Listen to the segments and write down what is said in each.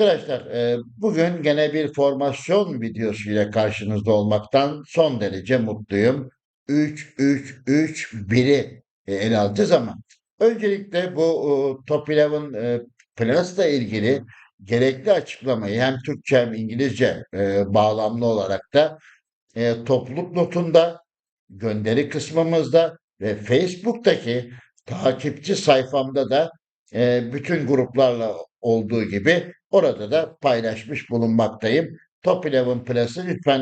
Arkadaşlar, bugün gene bir formasyon videosu ile karşınızda olmaktan son derece mutluyum. 3-3-3-1'i ele alacağız ama öncelikle bu Top 11 Plus'la ilgili gerekli açıklamayı hem Türkçe hem İngilizce bağlamlı olarak da topluluk notunda, gönderi kısmımızda ve Facebook'taki takipçi sayfamda da bütün gruplarla olduğu gibi orada da paylaşmış bulunmaktayım. Top 11 Plus'ı lütfen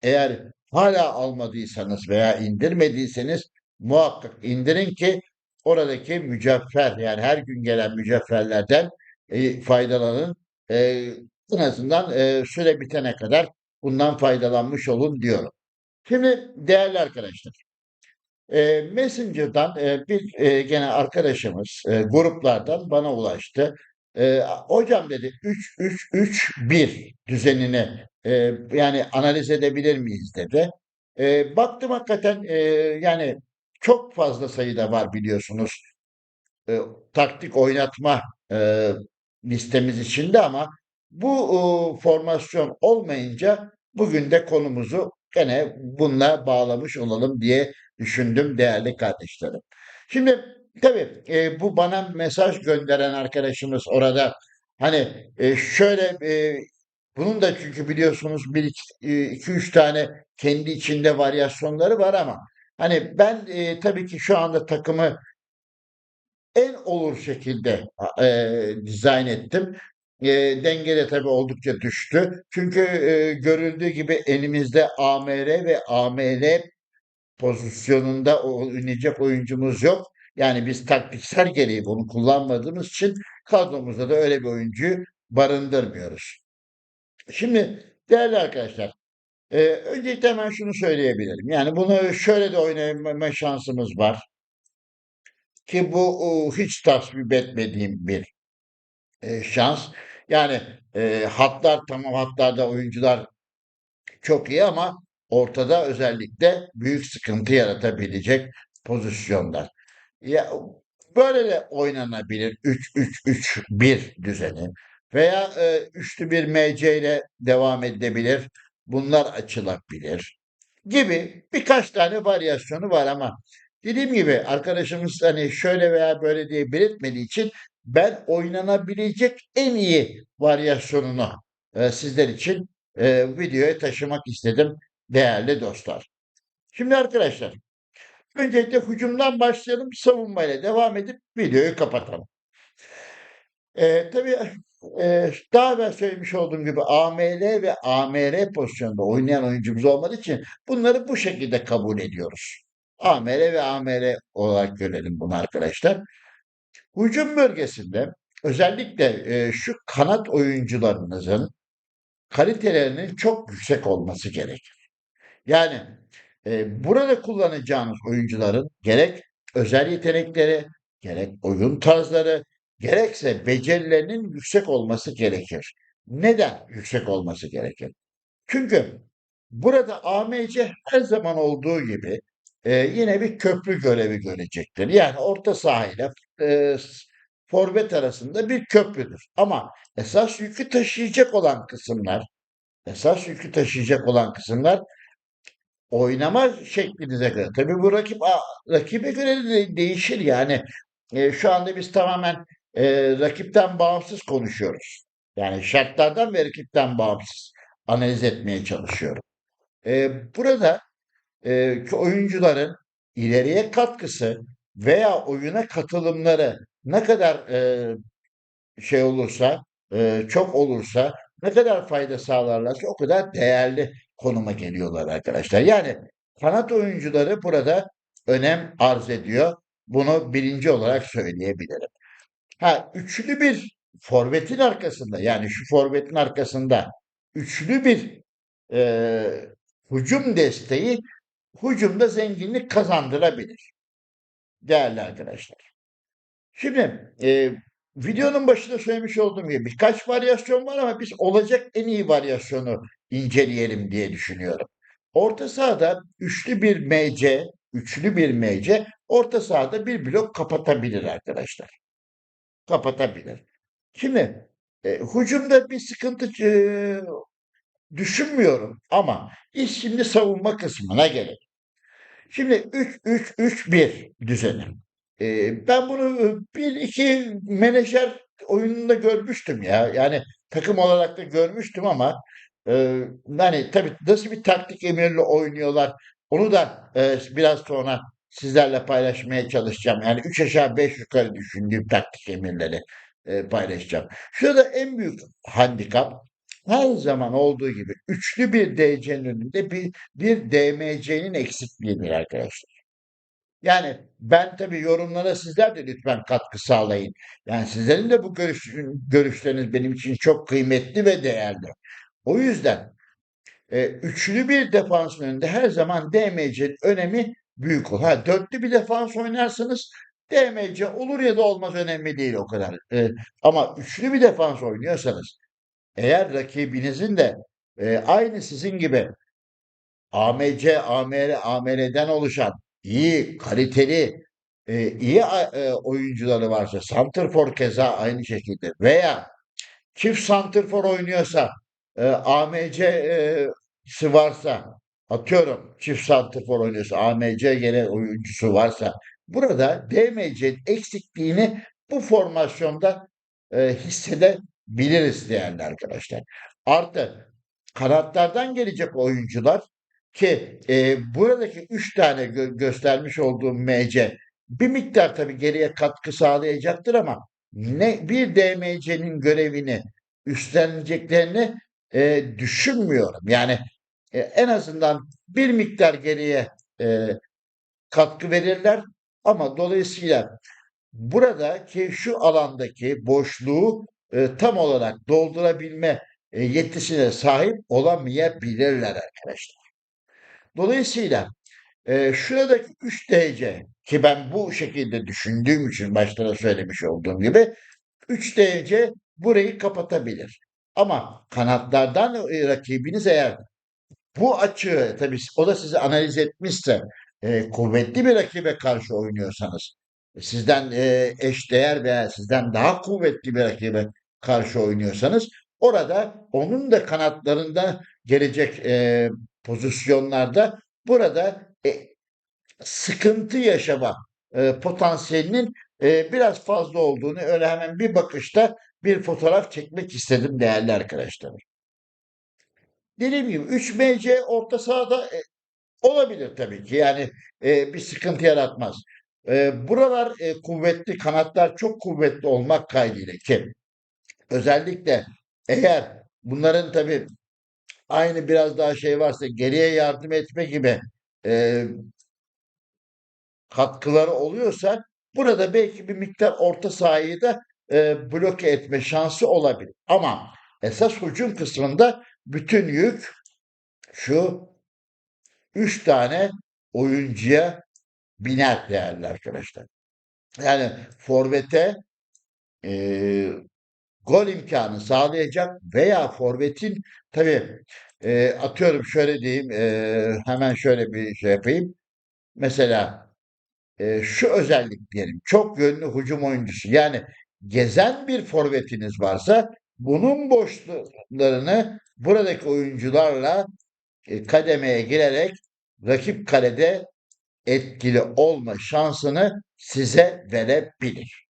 eğer hala almadıysanız veya indirmediyseniz muhakkak indirin ki oradaki mücevher yani her gün gelen mücevherlerden faydalanın. E, En azından süre bitene kadar bundan faydalanmış olun diyorum. Şimdi değerli arkadaşlar, Messenger'dan bir gene arkadaşımız gruplardan bana ulaştı. Hocam dedi 3-3-3-1 düzenini yani analiz edebilir miyiz dedi. Baktım hakikaten yani çok fazla sayıda var biliyorsunuz e, taktik oynatma e, listemiz içinde ama bu formasyon olmayınca bugün de konumuzu gene bununla bağlamış olalım diye düşündüm değerli kardeşlerim. Şimdi tabii bu bana mesaj gönderen arkadaşımız orada hani şöyle bunun da çünkü biliyorsunuz bir iki üç tane kendi içinde varyasyonları var ama hani ben tabii ki şu anda takımı en olur şekilde dizayn ettim. Denge de tabii oldukça düştü. Çünkü görüldüğü gibi elimizde AMR ve AML pozisyonunda oynayacak oyuncumuz yok. Yani biz taktiksel gereği bunu kullanmadığımız için kadromuzda da öyle bir oyuncuyu barındırmıyoruz. Şimdi değerli arkadaşlar, öncelikle hemen şunu söyleyebilirim. Yani bunu şöyle de oynama şansımız var ki bu hiç tasvip etmediğim bir şans. Yani hatlar tamam hatlarda oyuncular çok iyi ama ortada özellikle büyük sıkıntı yaratabilecek pozisyonlar. Ya böyle de oynanabilir 3-3-3-1 düzeni veya üçlü bir MC ile devam edilebilir. Bunlar açılabilir gibi birkaç tane varyasyonu var ama dediğim gibi arkadaşımız hani şöyle veya böyle diye belirtmediği için ben oynanabilecek en iyi varyasyonunu sizler için videoya taşımak istedim değerli dostlar. Şimdi arkadaşlar öncelikle hücumdan başlayalım, savunmayla devam edip videoyu kapatalım. Tabii daha evvel söylemiş olduğum gibi AML ve AMR pozisyonunda oynayan oyuncumuz olmadığı için bunları bu şekilde kabul ediyoruz. AMR ve AMR olarak görelim bunu arkadaşlar. Hücum bölgesinde özellikle şu kanat oyuncularınızın kalitelerinin çok yüksek olması gerekir. Yani burada kullanacağınız oyuncuların gerek özel yetenekleri, gerek oyun tarzları, gerekse becerilerinin yüksek olması gerekir. Neden yüksek olması gerekir? Çünkü burada AMC her zaman olduğu gibi yine bir köprü görevi görecektir. Yani orta sahayla e, forvet arasında bir köprüdür. Ama esas yükü taşıyacak olan kısımlar oynama şeklinize göre. Tabii bu rakibe göre de değişir yani. Şu anda biz tamamen rakipten bağımsız konuşuyoruz. Yani şartlardan ve rakipten bağımsız analiz etmeye çalışıyorum. Burada ki oyuncuların ileriye katkısı veya oyuna katılımları ne kadar şey olursa, çok olursa, ne kadar fayda sağlarlarsa o kadar değerli konuma geliyorlar arkadaşlar. Yani kanat oyuncuları burada önem arz ediyor. Bunu birinci olarak söyleyebilirim. Ha, üçlü bir forvetin arkasında yani şu forvetin arkasında üçlü bir e, hücum desteği hücumda zenginlik kazandırabilir değerli arkadaşlar. Şimdi videonun başında söylemiş olduğum gibi birkaç varyasyon var ama biz olacak en iyi varyasyonu inceleyelim diye düşünüyorum. Orta sahada üçlü bir MC orta sahada bir blok kapatabilir arkadaşlar. Kapatabilir. Şimdi Hücumda bir sıkıntı düşünmüyorum ama iş şimdi savunma kısmına gelir. Şimdi 3-3-3-1 düzeni. Ben bunu bir iki menajer oyununda görmüştüm ya. Yani takım olarak da görmüştüm ama yani tabii nasıl bir taktik emirle oynuyorlar onu da biraz sonra sizlerle paylaşmaya çalışacağım. Yani 3 aşağı 5 yukarı düşündüğüm taktik emirleri paylaşacağım. Şurada en büyük handikap her zaman olduğu gibi üçlü bir DC'nin önünde bir DMC'nin eksikliğidir arkadaşlar. Yani ben tabii yorumlara sizler de lütfen katkı sağlayın. Yani sizlerin de bu görüşleriniz benim için çok kıymetli ve değerli. O yüzden üçlü bir defansın önünde her zaman DMC'nin önemi büyük olur. Ha, dörtlü bir defans oynarsanız DMC olur ya da olmaz önemli değil o kadar. Ama üçlü bir defans oynuyorsanız eğer rakibinizin de aynı sizin gibi AMC, AMR, AMR'den oluşan iyi, kaliteli, iyi oyuncuları varsa, santrfor keza aynı şekilde veya çift santrfor oynuyorsa, AMC'si varsa, atıyorum çift santrfor oynuyorsa, AMC gene oyuncusu varsa, burada DMC'nin eksikliğini bu formasyonda hissedebiliriz değerli arkadaşlar. Artı kanatlardan gelecek oyuncular ki buradaki üç tane göstermiş olduğum MC bir miktar tabii geriye katkı sağlayacaktır ama ne bir DMC'nin görevini üstleneceklerini düşünmüyorum. Yani en azından bir miktar geriye e, katkı verirler ama dolayısıyla buradaki şu alandaki boşluğu tam olarak doldurabilme yetisine sahip olamayabilirler arkadaşlar. Dolayısıyla şuradaki 3 DC ki ben bu şekilde düşündüğüm için başta da söylemiş olduğum gibi 3 DC burayı kapatabilir. Ama kanatlardan rakibiniz eğer bu açığı tabii o da sizi analiz etmişse kuvvetli bir rakibe karşı oynuyorsanız sizden eşdeğer veya sizden daha kuvvetli bir rakibe karşı oynuyorsanız orada onun da kanatlarında gelecek pozisyonlarda burada sıkıntı yaşama potansiyelinin biraz fazla olduğunu öyle hemen bir bakışta bir fotoğraf çekmek istedim değerli arkadaşlar. Dediğim gibi 3MC orta sahada olabilir tabii ki. Yani bir sıkıntı yaratmaz. Buralar kuvvetli, kanatlar çok kuvvetli olmak kaydıyla ki özellikle eğer bunların tabii aynı biraz daha şey varsa geriye yardım etme gibi e, katkıları oluyorsa burada belki bir miktar orta sahayı da bloke etme şansı olabilir. Ama esas hücum kısmında bütün yük şu üç tane oyuncuya biner değerli arkadaşlar. Yani forvete e, gol imkanı sağlayacak veya forvetin tabii atıyorum şöyle diyeyim hemen şöyle bir şey yapayım. Mesela şu özellik diyelim çok yönlü hücum oyuncusu yani gezen bir forvetiniz varsa bunun boşluklarını buradaki oyuncularla kademeye girerek rakip kalede etkili olma şansını size verebilir.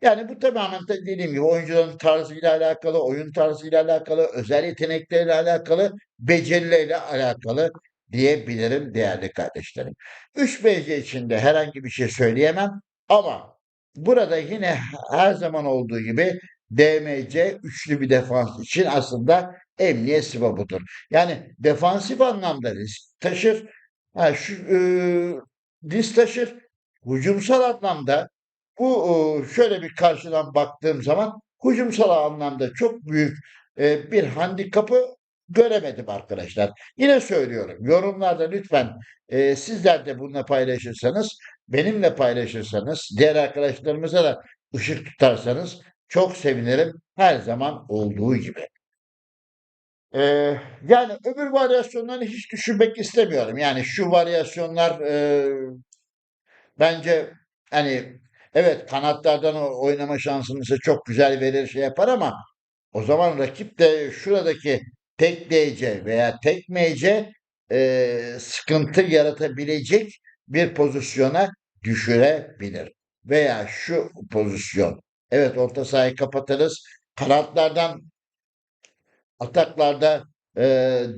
Yani bu tamamen de dediğim gibi oyuncuların tarzıyla alakalı, oyun tarzıyla alakalı, özel yetenekleriyle alakalı, becerileriyle alakalı diyebilirim değerli kardeşlerim. 3 BC içinde herhangi bir şey söyleyemem ama burada yine her zaman olduğu gibi DMC üçlü bir defans için aslında emniyet sıvabıdır. Yani defansif anlamda risk taşır. Ha, risk taşır. Hücumsal anlamda bu şöyle bir karşıdan baktığım zaman hücumsal anlamda çok büyük bir handikapı göremedim arkadaşlar. Yine söylüyorum yorumlarda lütfen sizler de bununla paylaşırsanız, benimle paylaşırsanız, diğer arkadaşlarımıza da ışık tutarsanız çok sevinirim. Her zaman olduğu gibi. E, Yani öbür varyasyonları hiç düşünmek istemiyorum. Yani şu varyasyonlar bence hani evet kanatlardan oynama şansını çok güzel verir şey yapar ama O zaman rakip de şuradaki tek DC veya tek MC sıkıntı yaratabilecek bir pozisyona düşürebilir. Veya şu pozisyon. Evet, orta sahayı kapatırız. Kanatlardan ataklarda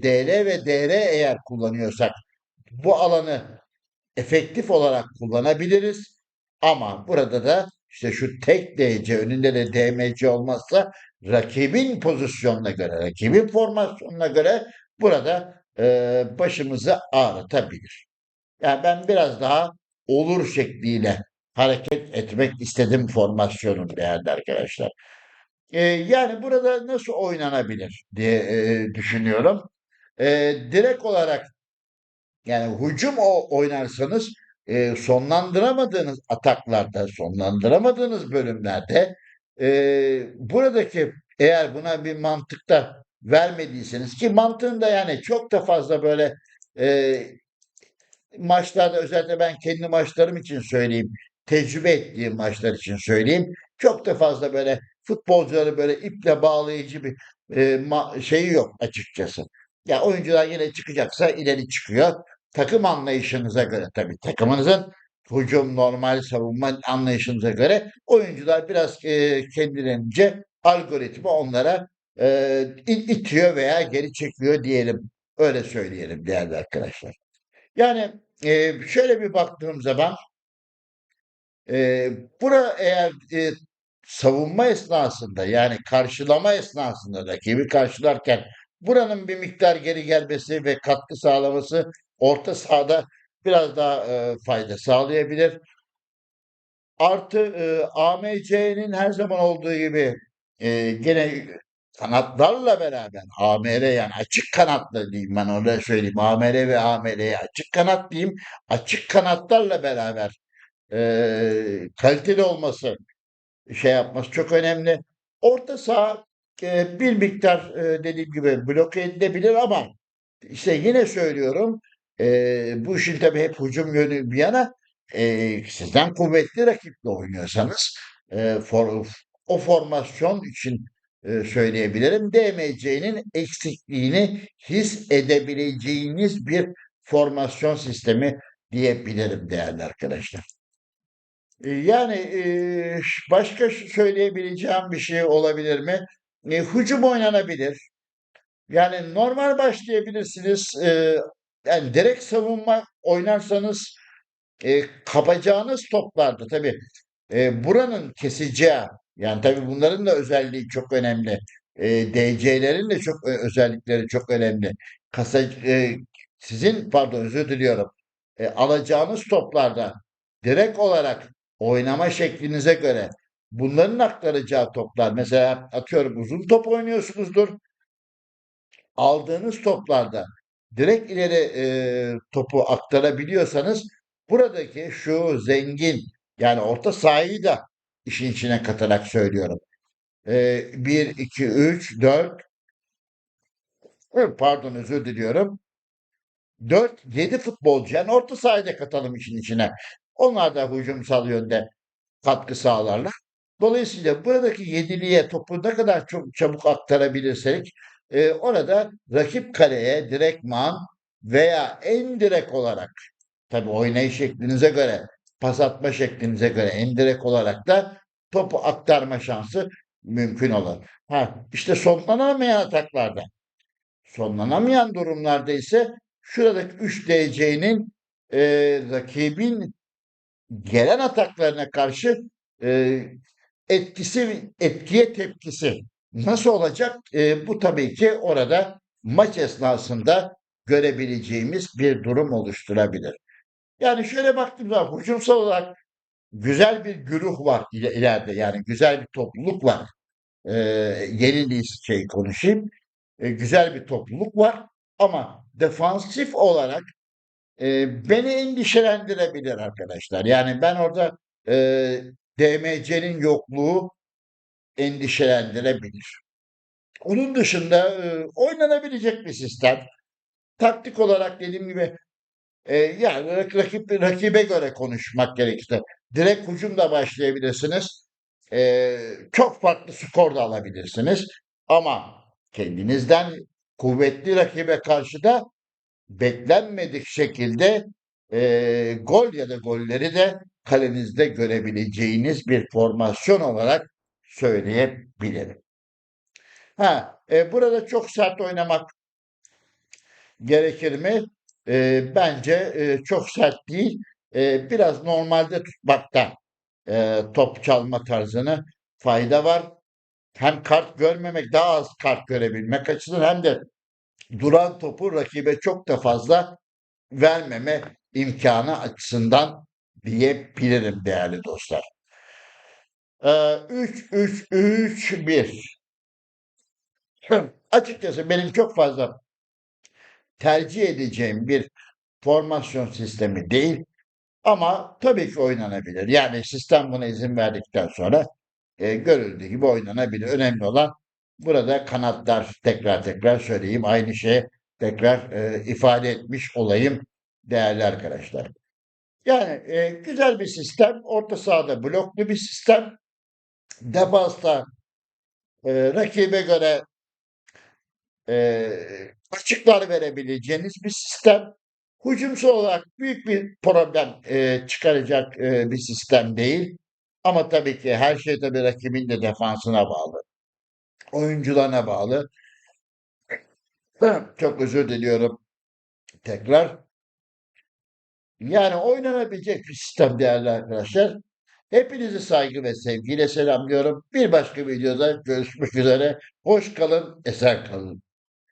DL ve DR eğer kullanıyorsak bu alanı efektif olarak kullanabiliriz. Ama burada da işte şu tek DC önünde de DMC olmazsa rakibin pozisyonuna göre, rakibin formasyonuna göre burada başımızı ağrıtabilir. Yani ben biraz daha olur şekliyle hareket etmek istedim formasyonun değerli arkadaşlar. Yani burada nasıl oynanabilir diye düşünüyorum. Direkt olarak yani hücum oynarsanız sonlandıramadığınız ataklarda, sonlandıramadığınız bölümlerde buradaki eğer buna bir mantıkta vermediyseniz ki mantığında yani çok da fazla böyle e, maçlarda özellikle ben kendi maçlarım için söyleyeyim, tecrübe ettiğim maçlar için söyleyeyim. Çok da fazla böyle futbolcuları böyle iple bağlayıcı bir şeyi yok açıkçası. Ya oyuncular yine çıkacaksa ileri çıkıyor. Takım anlayışınıza göre tabii takımınızın hücum normal savunma anlayışınıza göre oyuncular biraz kendilerince algoritma onlara itiyor veya geri çekiyor diyelim. Öyle söyleyelim değerli arkadaşlar. Yani şöyle bir baktığım zaman bura eğer savunma esnasında yani karşılama esnasında rakibi karşılarken buranın bir miktar geri gelmesi ve katkı sağlaması orta sahada biraz daha fayda sağlayabilir. Artı AMC'nin her zaman olduğu gibi gene kanatlarla beraber AMR yani açık kanatlı diyeyim ben orada söyleyeyim. AMR ve AMR'ye açık kanat diyeyim. Açık kanatlarla beraber kaliteli olması şey yapması çok önemli. Orta saha bir miktar dediğim gibi bloke edilebilir ama işte yine söylüyorum bu işin tabii hep hücum yönü bir yana sizden kuvvetli rakiple oynuyorsanız o formasyon için söyleyebilirim. DMC'nin eksikliğini his edebileceğiniz bir formasyon sistemi diyebilirim değerli arkadaşlar. Yani başka söyleyebileceğim bir şey olabilir mi? Hücum oynanabilir. Yani normal başlayabilirsiniz. Yani direkt savunma oynarsanız kapacağınız toplarda tabii buranın keseceği yani tabii bunların da özelliği çok önemli. DC'lerin de çok özellikleri çok önemli. Kasa, sizin pardon özür diliyorum. Alacağınız toplarda direkt olarak oynama şeklinize göre bunların aktaracağı toplar mesela atıyorum uzun top oynuyorsunuzdur aldığınız toplarda direkt ileri topu aktarabiliyorsanız buradaki şu zengin yani orta sahayı da işin içine katarak söylüyorum. 1, 2, 3, 4 pardon özür diliyorum. 4, 7 futbolcu yani orta sahayı da katalım işin içine. Onlar da hücumsal yönde katkı sağlarlar. Dolayısıyla buradaki yediliğe topu ne kadar çok çabuk aktarabilirsek orada rakip kaleye direktman veya en direkt olarak tabii oynayış şeklinize göre pas atma şeklinize göre en direkt olarak da topu aktarma şansı mümkün olur. Ha, işte sonlanamayan ataklarda sonlanamayan durumlarda ise şuradaki 3 DC'nin rakibin gelen ataklarına karşı e, etkiye tepkisi nasıl olacak? Bu tabii ki orada maç esnasında görebileceğimiz bir durum oluşturabilir. Yani şöyle baktığım zaman hücumsal olarak güzel bir güruh var ileride yani güzel bir topluluk var. Ee, Yeni şey konuşayım. Güzel bir topluluk var ama defansif olarak beni endişelendirebilir arkadaşlar. Yani ben orada e, DMC'nin yokluğu endişelendirebilir. Onun dışında oynanabilecek bir sistem. Taktik olarak dediğim gibi yani rakibe göre konuşmak gerekirse direkt hücumla başlayabilirsiniz. Çok farklı skor da alabilirsiniz. Ama kendinizden kuvvetli rakibe karşı da beklenmedik şekilde gol ya da golleri de kalenizde görebileceğiniz bir formasyon olarak söyleyebilirim. Burada çok sert oynamak gerekir mi? Bence çok sert değil. Biraz normalde tutmakta top çalma tarzını fayda var. Hem kart görmemek, daha az kart görebilmek açısından hem de duran topu rakibe çok da fazla vermeme imkanı açısından diyebilirim değerli dostlar. 3-3-3-1. Açıkçası benim çok fazla tercih edeceğim bir formasyon sistemi değil ama tabii ki oynanabilir. Yani sistem buna izin verdikten sonra görüldüğü gibi oynanabilir. Önemli olan burada kanatlar tekrar tekrar söyleyeyim. Aynı şeyi tekrar ifade etmiş olayım değerli arkadaşlar. Yani güzel bir sistem. Orta sahada bloklu bir sistem. Defansta rakibe göre açıklar verebileceğiniz bir sistem. Hücumsal olarak büyük bir problem çıkaracak bir sistem değil. Ama tabii ki her şey tabii rakibin de defansına bağlı. Oyuncularına bağlı. Çok özür diliyorum tekrar. Yani oynanabilecek bir sistem değerli arkadaşlar. Hepinizi saygı ve sevgiyle selamlıyorum. Bir başka videoda görüşmek üzere. Hoş kalın, esen kalın.